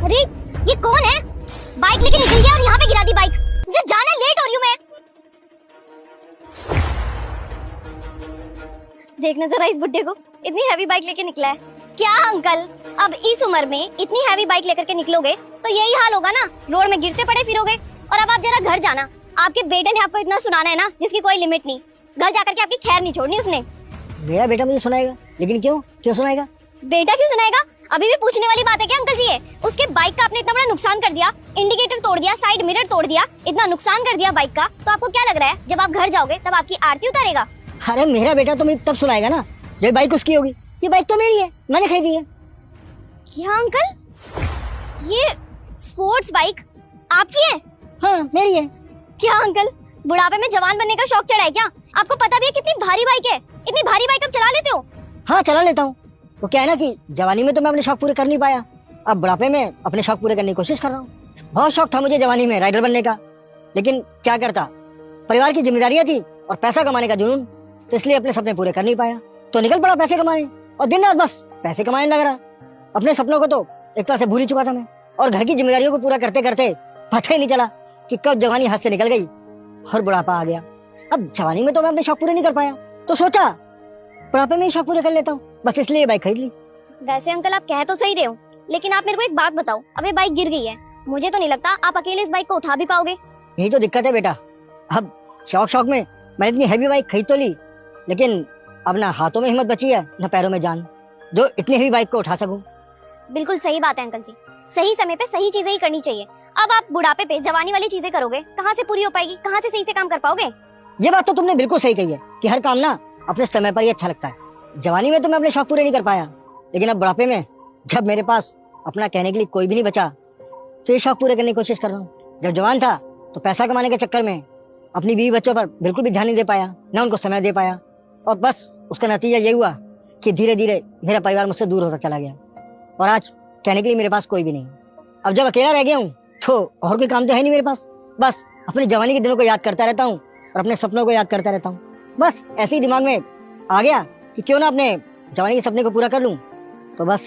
अरे ये कौन है? बाइक लेके निकल गया और यहाँ पे गिरा दी बाइक। मुझे जाना है, लेट हो रही हूँ मैं। देखना जरा इस बुड्ढे को, इतनी हैवी बाइक लेके निकला है। क्या अंकल, अब इस उम्र में इतनी हैवी बाइक लेकर के निकलोगे तो यही हाल होगा ना, रोड में गिरते पड़े फिरोगे। और अब आप जरा घर जाना, आपके बेटे ने आपको इतना सुनाना है ना जिसकी कोई लिमिट नहीं। घर जाकर के आपकी खैर नहीं छोड़नी उसने। मेरा बेटा मुझे सुनाएगा, लेकिन क्यों क्यों सुनाएगा? बेटा क्यों सुनाएगा? अभी भी पूछने वाली बात है क्या अंकल जी? ये उसके बाइक का आपने इतना बड़ा नुकसान कर दिया, इंडिकेटर तोड़ दिया, साइड मिरर तोड़ दिया, इतना नुकसान कर दिया बाइक का, तो आपको क्या लग रहा है जब आप घर जाओगे तब आपकी आरती उतारेगा? अरे मेरा बेटा तो मुझे तब सुनाएगा ना जब बाइक उसकी होगी। ये बाइक तो मेरी है, मैंने खरीदी है। क्या अंकल, ये स्पोर्ट्स बाइक आपकी है? हाँ मेरी है। क्या अंकल, बुढ़ापे में जवान बनने का शौक चढ़ा है क्या? आपको पता भी है कितनी भारी बाइक है? इतनी भारी बाइक आप चला लेते हो? हाँ चला लेता हूँ। वो क्या है ना कि जवानी में तो मैं अपने शौक पूरे कर नहीं पाया, अब बुढ़ापे में अपने शौक पूरे करने की कोशिश कर रहा हूँ। बहुत शौक था मुझे जवानी में राइडर बनने का, लेकिन क्या करता, परिवार की जिम्मेदारियां थी और पैसा कमाने का जुनून, तो इसलिए अपने सपने पूरे कर नहीं पाया। तो निकल पड़ा पैसे कमाने और दिन रात बस पैसे कमाने लग रहा। अपने सपनों को तो एक तरह से भूल ही चुका था मैं, और घर की जिम्मेदारियों को पूरा करते करते पता ही नहीं चला कि कब जवानी हाथ से निकल गई और बुढ़ापा आ गया। अब जवानी में तो मैं अपने शौक पूरे नहीं कर पाया, तो सोचा बुढ़ापे में ही शौक पूरे कर लेता हूँ, बस इसलिए बाइक खरीद ली। वैसे अंकल आप कह तो सही रहे हो, लेकिन आप मेरे को एक बात बताओ, अब ये बाइक गिर गई है, मुझे तो नहीं लगता आप अकेले इस बाइक को उठा भी पाओगे। यही तो दिक्कत है बेटा। अब शौक में मैंने इतनी हैवी बाइक खरीद तो ली, लेकिन अब ना हाथों में हिम्मत बची है ना पैरों में जान, जो इतनी हैवी बाइक को उठा सकूं। बिल्कुल सही बात है अंकल जी, सही समय पे सही चीजें ही करनी चाहिए। अब आप बुढ़ापे पे जवानी वाली चीजें करोगे, कहाँ से पूरी हो पाएगी, कहाँ से सही से काम कर पाओगे? ये बात तो तुमने बिल्कुल सही कही है कि हर काम ना अपने समय पर ही अच्छा लगता है। जवानी में तो मैं अपने शौक पूरे नहीं कर पाया, लेकिन अब बुढ़ापे में जब मेरे पास अपना कहने के लिए कोई भी नहीं बचा, तो ये शौक पूरे करने की कोशिश कर रहा हूँ। जब जवान था तो पैसा कमाने के चक्कर में अपनी बीवी बच्चों पर बिल्कुल भी ध्यान नहीं दे पाया, ना उनको समय दे पाया, और बस उसका नतीजा ये हुआ कि धीरे धीरे मेरा परिवार मुझसे दूर होता चला गया, और आज कहने के लिए मेरे पास कोई भी नहीं। अब जब अकेला रह गया हूँ तो और कोई काम तो है नहीं मेरे पास, बस अपनी जवानी के दिनों को याद करता रहता हूँ और अपने सपनों को याद करता रहता हूँ। बस ऐसे ही दिमाग में आ गया कि क्यों ना अपने जवानी के सपने को पूरा कर लूं, तो बस